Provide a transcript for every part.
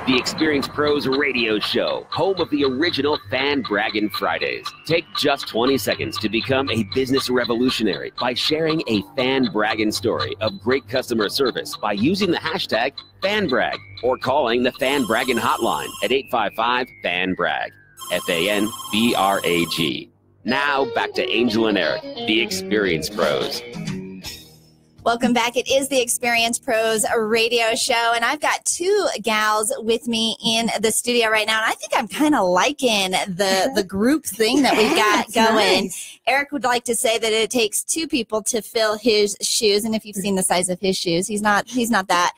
The Experience Pros Radio Show, home of the original Fan Braggin' Fridays. Take just 20 seconds to become a business revolutionary by sharing a fan braggin' story of great customer service by using the hashtag FanBrag or calling the Fan Braggin' hotline at 855-FAN-BRAG, FANBRAG. Now back to Angel and Eric, the Experience Pros. Welcome back. It is the Experience Pros radio show, and I've got two gals with me in the studio right now, and I think I'm kind of liking the group thing that we've got going. Nice. Eric would like to say that it takes two people to fill his shoes, and if you've seen the size of his shoes, he's not that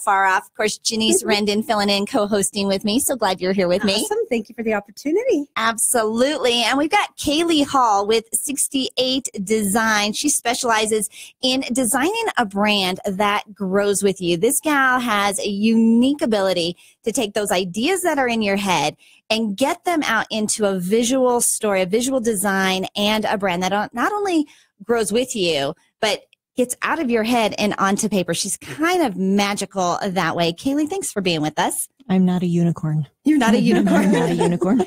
far off. Of course, Janice Rendon filling in, co-hosting with me. So glad you're here with me. Awesome. Thank you for the opportunity. Absolutely. And we've got Kaylie Hall with 68 Design. She specializes in designing a brand that grows with you. This gal has a unique ability to take those ideas that are in your head and get them out into a visual story, a visual design, and a brand that not only grows with you, but gets out of your head and onto paper. She's kind of magical that way. Kaylie, thanks for being with us. I'm not a unicorn. You're not a unicorn? I'm not a unicorn.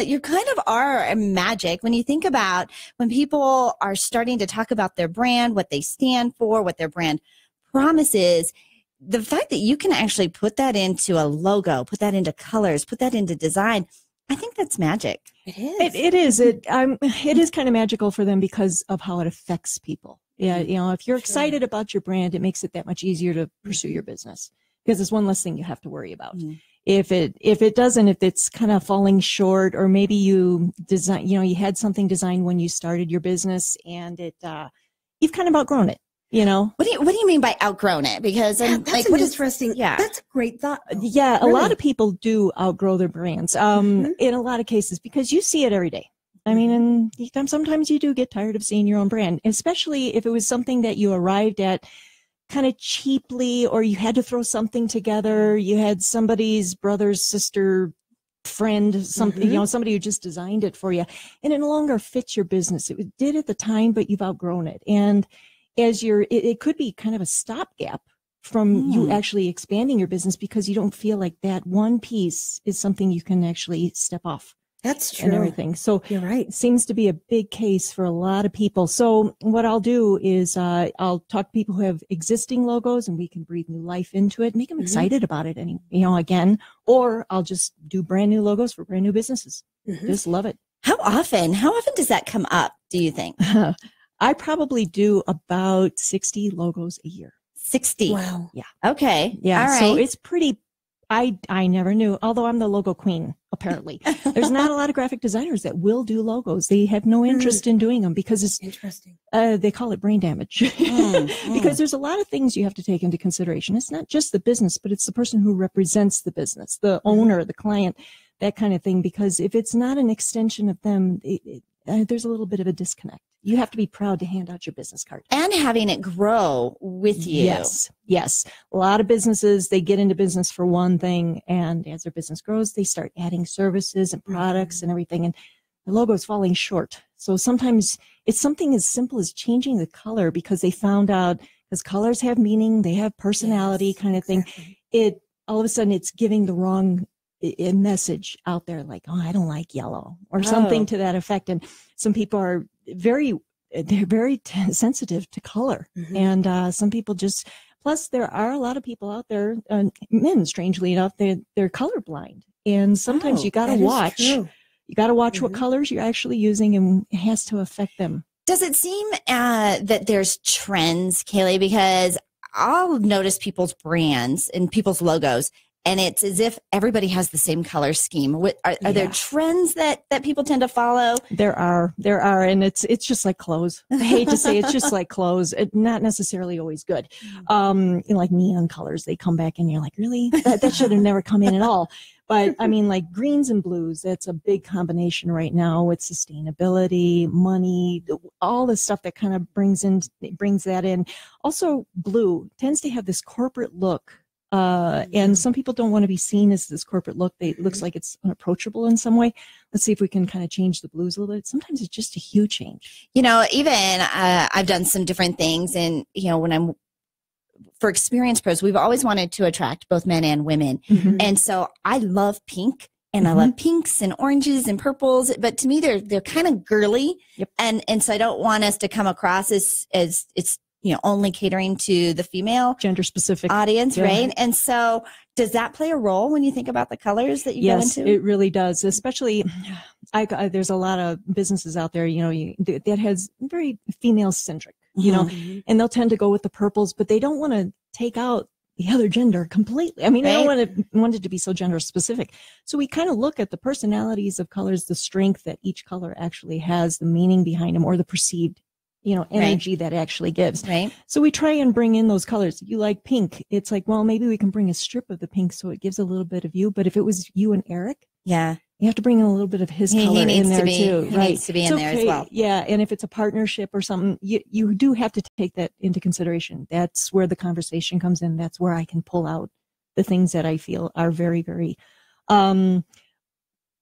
You kind of are magic when you think about when people are starting to talk about their brand, what they stand for, what their brand promises. The fact that you can actually put that into a logo, put that into colors, put that into design, I think that's magic. It is. It is. It is kind of magical for them because of how it affects people. Yeah, if you're excited about your brand, it makes it that much easier to pursue your business because it's one less thing you have to worry about. Mm-hmm. If it's kind of falling short, or maybe you design, you had something designed when you started your business and you've kind of outgrown it. What do you mean by outgrown it? Because that's interesting. Yeah, that's a great thought. Yeah, really? A lot of people do outgrow their brands. In a lot of cases, because you see it every day. I mean, and sometimes you do get tired of seeing your own brand, especially if it was something that you arrived at kind of cheaply, or you had to throw something together. You had somebody's brother's sister, friend, something, somebody who just designed it for you, and it no longer fits your business. It did at the time, but you've outgrown it. And as it could be kind of a stopgap from you actually expanding your business because you don't feel like that one piece is something you can actually step off. That's true. And everything. So you're right. It seems to be a big case for a lot of people. So what I'll do is I'll talk to people who have existing logos, and we can breathe new life into it, make them excited about it, again, or I'll just do brand new logos for brand new businesses. Just love it. How often does that come up, do you think? I probably do about 60 logos a year. 60. Wow. Yeah. Okay. Yeah. All right. So it's pretty, I never knew, although I'm the logo queen, apparently. There's not a lot of graphic designers that will do logos. They have no interest in doing them because it's interesting. They call it brain damage because there's a lot of things you have to take into consideration. It's not just the business, but it's the person who represents the business, the owner, the client, that kind of thing. Because if it's not an extension of them, there's a little bit of a disconnect. You have to be proud to hand out your business card. And having it grow with you. Yes. A lot of businesses, they get into business for one thing, and as their business grows, they start adding services and products and everything, and the logo is falling short. So sometimes it's something as simple as changing the color because they found out, because colors have meaning, they have personality kind of thing. All of a sudden it's giving the wrong message out there, like, oh, I don't like yellow or something to that effect. And some people are very sensitive to color. And some people just, plus there are a lot of people out there, men, strangely enough, they're colorblind. And sometimes you got to watch what colors you're actually using, and it has to affect them. Does it seem that there's trends, Kaylie? Because I'll notice people's brands and people's logos, and it's as if everybody has the same color scheme. Are there trends that people tend to follow? There are, and it's just like clothes. I hate to say it's just like clothes. It's not necessarily always good. Like neon colors, they come back and you're like, really? That should have never come in at all. But I mean, like greens and blues, that's a big combination right now with sustainability, money, all the stuff that kind of brings that in. Also, blue tends to have this corporate look. And some people don't want to be seen as this corporate look. It looks like it's unapproachable in some way. Let's see if we can kind of change the blues a little bit. Sometimes it's just a huge change. Even I've done some different things, and when I'm for experienced pros, we've always wanted to attract both men and women. Mhm. And so I love pink. And I love pinks and oranges and purples, but to me they're kind of girly. Yep. And so I don't want us to come across as it's only catering to the female Gender specific audience, Yeah. right? And so does that play a role when you think about the colors that you Yes, go into? it really does. Especially, there's a lot of businesses out there, that has very female centric, Mhm. and they'll tend to go with the purples, but they don't want to take out the other gender completely. I mean, they don't want it to be so gender specific. So we kind of look at the personalities of colors, the strength that each color actually has, the meaning behind them, or the perceived, energy that actually gives. Right. So we try and bring in those colors. You like pink. It's like, well, maybe we can bring a strip of the pink so it gives a little bit of you. But if it was you and Eric, Yeah. you have to bring in a little bit of his color He needs in there to be, too. he Right. needs to be in It's there as okay. well. Yeah. And if it's a partnership or something, you do have to take that into consideration. That's where the conversation comes in. That's where I can pull out the things that I feel are very, very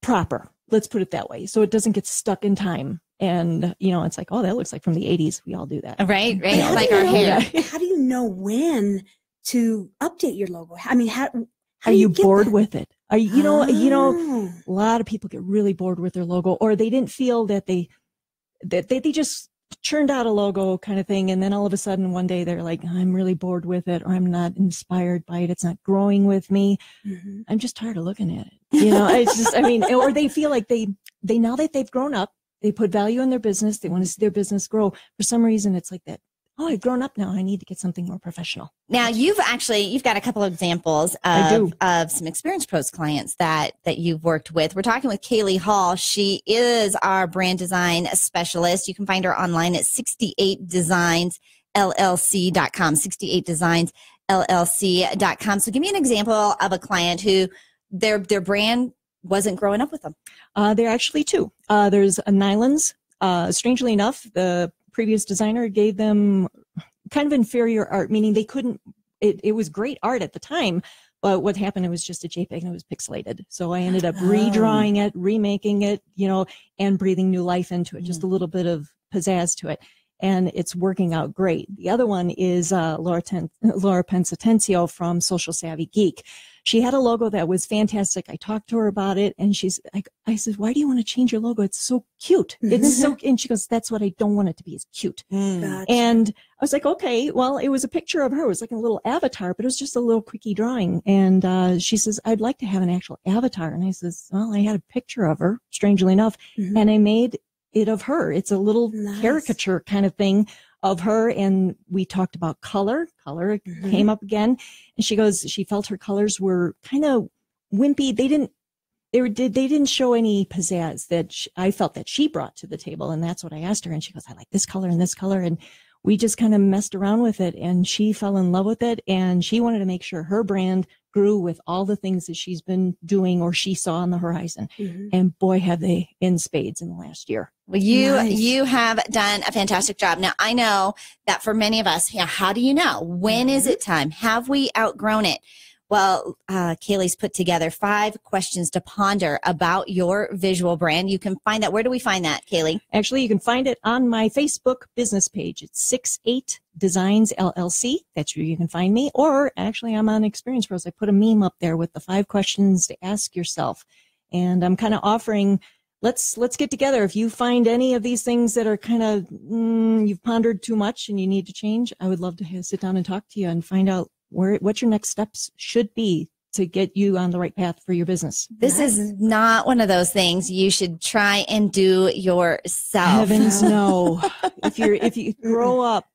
proper. Let's put it that way. So it doesn't get stuck in time. And, it's like, oh, that looks like from the 80s. We all do that. Right. But how Like do you our know- hair. How do you know when to update your logo? I mean, how Are do you get bored that? with it? Are you, Oh. a lot of people get really bored with their logo, or they didn't feel that they just churned out a logo kind of thing. And then all of a sudden one day they're like, I'm really bored with it, or I'm not inspired by it. It's not growing with me. Mhm. I'm just tired of looking at it. It's just, or they feel like they now that they've grown up, they put value in their business. They want to see their business grow. For some reason, it's like that. Oh, I've grown up now. I need to get something more professional. Now you've got a couple of examples of some experienced pros clients that you've worked with. We're talking with Kaylie Hall. She is our brand design specialist. You can find her online at 68designsllc.com, 68designsllc.com. So give me an example of a client who their brand wasn't growing up with them. There are actually two. There's a Nylons. Strangely enough, the previous designer gave them kind of inferior art, meaning they couldn't, it was great art at the time, but what happened, it was just a JPEG and it was pixelated. So I ended up redrawing it, remaking it, and breathing new life into it, just a little bit of pizzazz to it. And it's working out great. The other one is Laura Pensatencio from Social Savvy Geek. She had a logo that was fantastic. I talked to her about it, and she's like, I said, why do you want to change your logo? It's so cute. It's so, and she goes, that's what I don't want it to be, is cute. Gotcha. And I was like, okay, well, it was a picture of her. It was like a little avatar, but it was just a little quickie drawing. And she says, I'd like to have an actual avatar. And I says, well, I had a picture of her, strangely enough, and I made it of her. It's a little caricature kind of thing of her. And we talked about color came up again. And she goes, she felt her colors were kind of wimpy. They didn't show any pizzazz that I felt that she brought to the table. And that's what I asked her. And she goes, I like this color and this color. And we just kind of messed around with it, and she fell in love with it. And she wanted to make sure her brand grew with all the things that she's been doing or she saw on the horizon. And boy, have they in spades in the last year. Well, you have done a fantastic job. Now, I know that for many of us, how do you know? When is it time? Have we outgrown it? Well, Kaylie's put together 5 questions to ponder about your visual brand. You can find that. Where do we find that, Kaylie? Actually, you can find it on my Facebook business page. It's 68 Designs LLC. That's where you can find me. Or actually, I'm on Experience Pros. I put a meme up there with the 5 questions to ask yourself. And I'm kind of offering, let's get together. If you find any of these things that are kind of, you've pondered too much and you need to change, I would love to sit down and talk to you and find out what your next steps should be to get you on the right path for your business. This is not one of those things you should try and do yourself. Heavens no. If you grow up,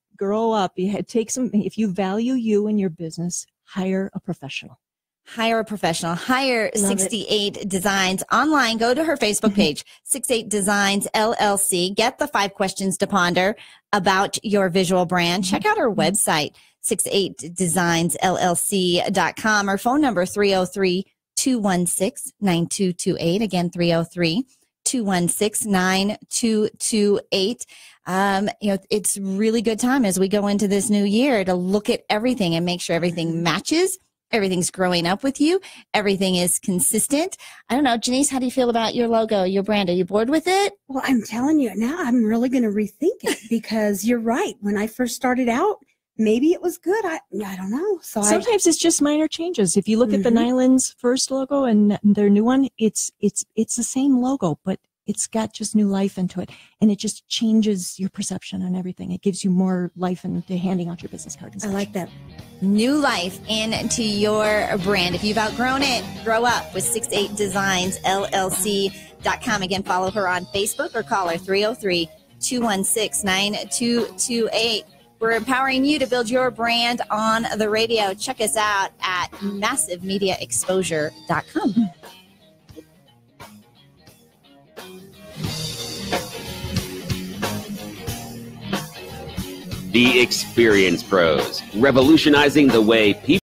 you take some, if you value you and your business, hire a professional. Hire a professional. Hire 68 Designs online. Go to her Facebook page, 68 Designs LLC. Get the 5 questions to ponder about your visual brand. Check out her website, 68designsllc.com. Our phone number, 303-216-9228. Again, 303-216-9228. It's really good time as we go into this new year to look at everything and make sure everything matches. Everything's growing up with you. Everything is consistent. I don't know, Janice, how do you feel about your logo, your brand? Are you bored with it? Well, I'm telling you now, I'm really going to rethink it because you're right. When I first started out, maybe it was good. I don't know. So sometimes it's just minor changes. If you look at the Nylon's first logo and their new one, it's the same logo, but it's got just new life into it, and it just changes your perception on everything. It gives you more life into handing out your business cards. I like that. New life into your brand. If you've outgrown it, grow up with 68 Designs LLC.com. Again, follow her on Facebook or call her 303-216-9228. We're empowering you to build your brand on the radio. Check us out at massivemediaexposure.com. The Experience Pros, revolutionizing the way people